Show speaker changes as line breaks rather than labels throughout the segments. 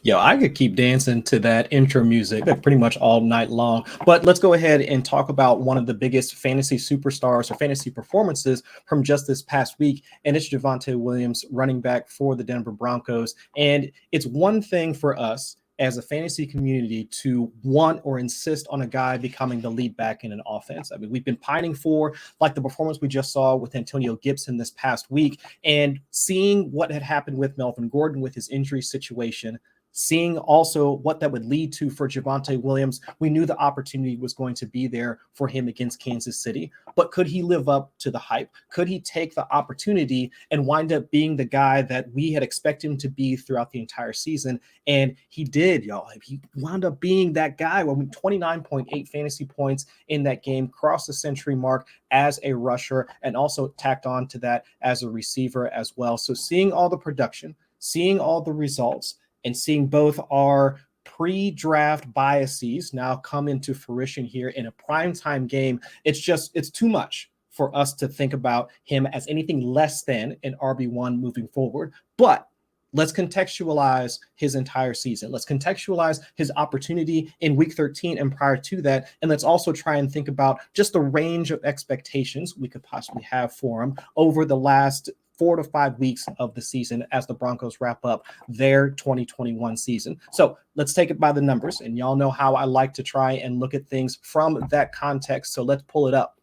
Yo, I could keep dancing to that intro music like pretty much all night long. But let's go ahead and talk about one of the biggest fantasy superstars or fantasy performances from just this past week. And it's Javonte Williams, running back for the Denver Broncos. And it's one thing for us as a fantasy community to want or insist on a guy becoming the lead back in an offense. I mean, we've been pining for like the performance we just saw with Antonio Gibson this past week, and seeing what had happened with Melvin Gordon with his injury situation, seeing also what that would lead to for Javonte Williams. We knew the opportunity was going to be there for him against Kansas City, but could he live up to the hype? Could he take the opportunity and wind up being the guy that we had expected him to be throughout the entire season? And he did, y'all. He wound up being that guy. 29.8 fantasy points in that game, crossed the century mark as a rusher, and also tacked on to that as a receiver as well. So seeing all the production, seeing all the results, and seeing both our pre-draft biases now come into fruition here in a primetime game, it's too much for us to think about him as anything less than an RB1 moving forward. But let's contextualize his entire season. Let's contextualize his opportunity in week 13 and prior to that. And let's also try and think about just the range of expectations we could possibly have for him over the last 4 to 5 weeks of the season as the Broncos wrap up their 2021 season. So let's take it by the numbers. And y'all know how I like to try and look at things from that context. So let's pull it up.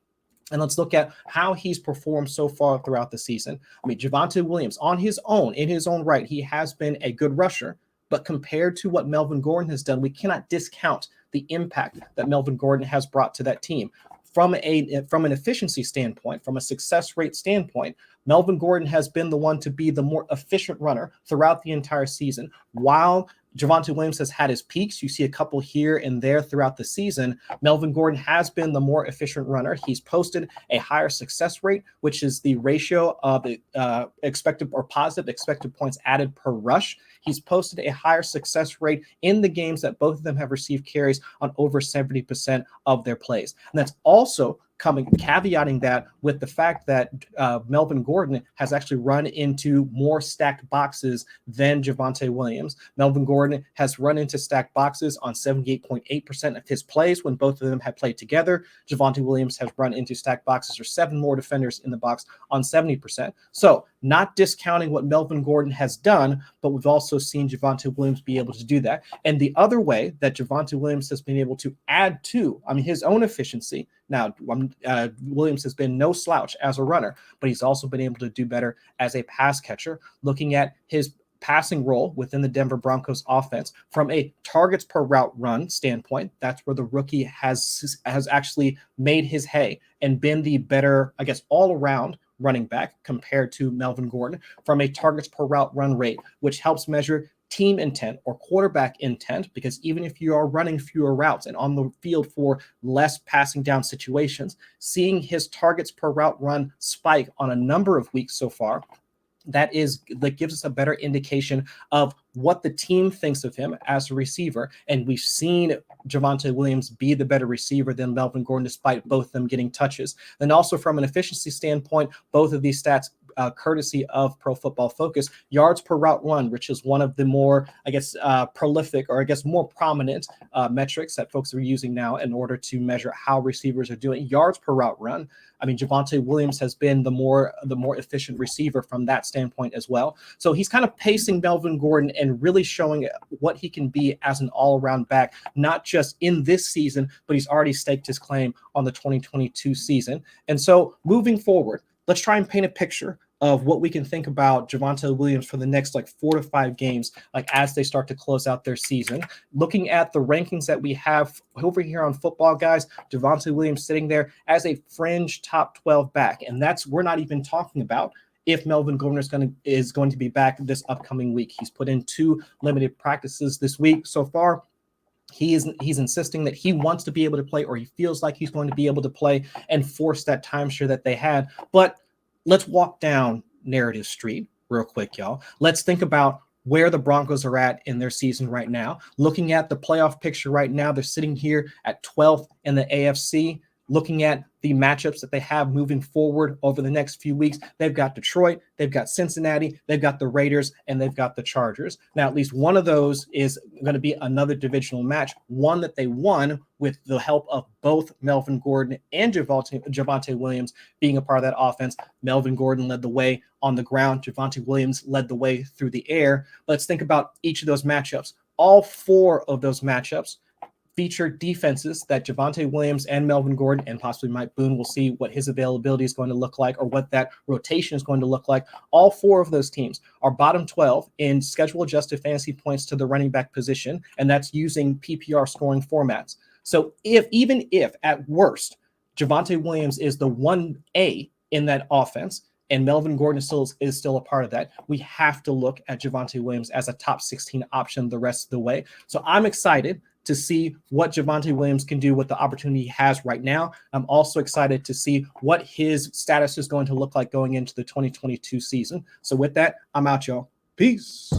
And let's look at how he's performed so far throughout the season. I mean, Javonte Williams on his own, in his own right, he has been a good rusher. But compared to what Melvin Gordon has done, we cannot discount the impact that Melvin Gordon has brought to that team. From an efficiency standpoint, from a success rate standpoint, Melvin Gordon has been the one to be the more efficient runner throughout the entire season. While Javonte Williams has had his peaks, you see a couple here and there throughout the season, Melvin Gordon has been the more efficient runner. He's posted a higher success rate, which is the ratio of expected or positive expected points added per rush. He's posted a higher success rate in the games that both of them have received carries on over 70% of their plays. And that's also caveating that with the fact that Melvin Gordon has actually run into more stacked boxes than Javonte Williams. Melvin Gordon has run into stacked boxes on 78.8% of his plays when both of them have played together. Javonte Williams has run into stacked boxes or 7 more defenders in the box on 70%. So not discounting what Melvin Gordon has done, but we've also seen Javonte Williams be able to do that. And the other way that Javonte Williams has been able to add to, his own efficiency. Now, Williams has been no slouch as a runner, but he's also been able to do better as a pass catcher. Looking at his passing role within the Denver Broncos offense from a targets per route run standpoint, that's where the rookie has actually made his hay and been the better, all-around running back compared to Melvin Gordon from a targets per route run rate, which helps measure team intent or quarterback intent, because even if you are running fewer routes and on the field for less passing down situations, seeing his targets per route run spike on a number of weeks so far, that gives us a better indication of what the team thinks of him as a receiver. And we've seen Javonte Williams be the better receiver than Melvin Gordon, despite both of them getting touches. Then also from an efficiency standpoint, both of these stats, courtesy of Pro Football Focus, yards per route run, which is one of the more, prolific or more prominent metrics that folks are using now in order to measure how receivers are doing. Yards per route run. Javonte Williams has been the more efficient receiver from that standpoint as well. So he's kind of pacing Melvin Gordon and really showing what he can be as an all-around back, not just in this season, but he's already staked his claim on the 2022 season. And so moving forward, let's try and paint a picture of what we can think about Javonte Williams for the next 4 to 5 games, as they start to close out their season. Looking at the rankings that we have over here on Football Guys, Javonte Williams sitting there as a fringe top 12 back. And we're not even talking about if Melvin Gordon is going to be back this upcoming week. He's put in 2 limited practices this week so far. He's insisting that he wants to be able to play, or he feels like he's going to be able to play and force that timeshare that they had. But let's walk down Narrative Street real quick, y'all. Let's think about where the Broncos are at in their season right now. Looking at the playoff picture right now, they're sitting here at 12th in the AFC. Looking at the matchups that they have moving forward over the next few weeks, they've got Detroit, they've got Cincinnati, they've got the Raiders, and they've got the Chargers. Now, at least one of those is going to be another divisional match, one that they won with the help of both Melvin Gordon and Javonte Williams being a part of that offense. Melvin Gordon led the way on the ground. Javonte Williams led the way through the air. Let's think about each of those matchups. All four of those matchups feature defenses that Javonte Williams and Melvin Gordon and possibly Mike Boone will see what his availability is going to look like or what that rotation is going to look like. All four of those teams are bottom 12 in schedule adjusted fantasy points to the running back position, and that's using PPR scoring formats. So even if at worst Javonte Williams is the 1A in that offense and Melvin Gordon is still a part of that, we have to look at Javonte Williams as a top 16 option the rest of the way. So I'm excited to see what Javonte Williams can do with the opportunity he has right now. I'm also excited to see what his status is going to look like going into the 2022 season. So with that, I'm out, y'all. Peace.